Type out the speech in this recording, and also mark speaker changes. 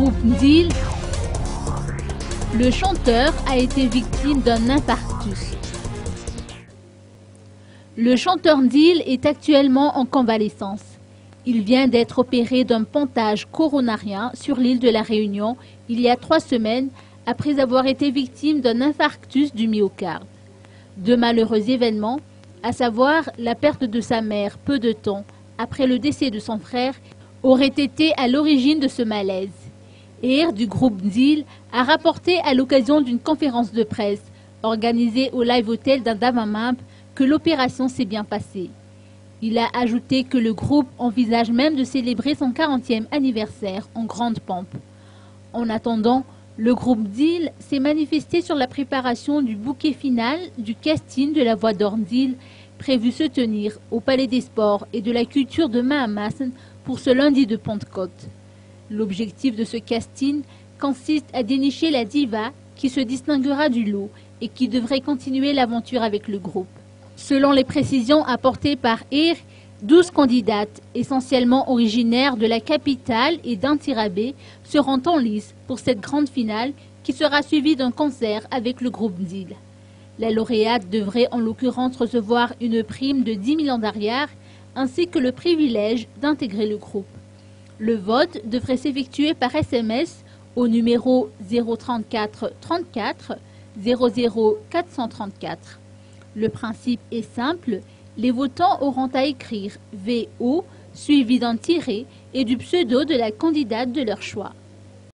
Speaker 1: groupe Ndil, le chanteur a été victime d'un infarctus. Le chanteur Ndil est actuellement en convalescence. Il vient d'être opéré d'un pontage coronarien sur l'île de la Réunion il y a 3 semaines après avoir été victime d'un infarctus du myocarde. De malheureux événements, à savoir la perte de sa mère peu de temps après le décès de son frère, auraient été à l'origine de ce malaise. Air du groupe Ndil a rapporté à l'occasion d'une conférence de presse organisée au Live Hotel d'Andamamab que l'opération s'est bien passée. Il a ajouté que le groupe envisage même de célébrer son 40e anniversaire en grande pompe. En attendant, le groupe Ndil s'est manifesté sur la préparation du bouquet final du casting de la Voix d'Or Ndil prévu se tenir au Palais des Sports et de la Culture de Mahamassen pour ce lundi de Pentecôte. L'objectif de ce casting consiste à dénicher la diva qui se distinguera du lot et qui devrait continuer l'aventure avec le groupe. Selon les précisions apportées par Air, 12 candidates, essentiellement originaires de la capitale et d'Antirabé, seront en lice pour cette grande finale qui sera suivie d'un concert avec le groupe Ndil. La lauréate devrait en l'occurrence recevoir une prime de 10 millions d'ariars ainsi que le privilège d'intégrer le groupe. Le vote devrait s'effectuer par SMS au numéro 034 34 00 434. Le principe est simple, les votants auront à écrire VO suivi d'un tiret et du pseudo de la candidate de leur choix.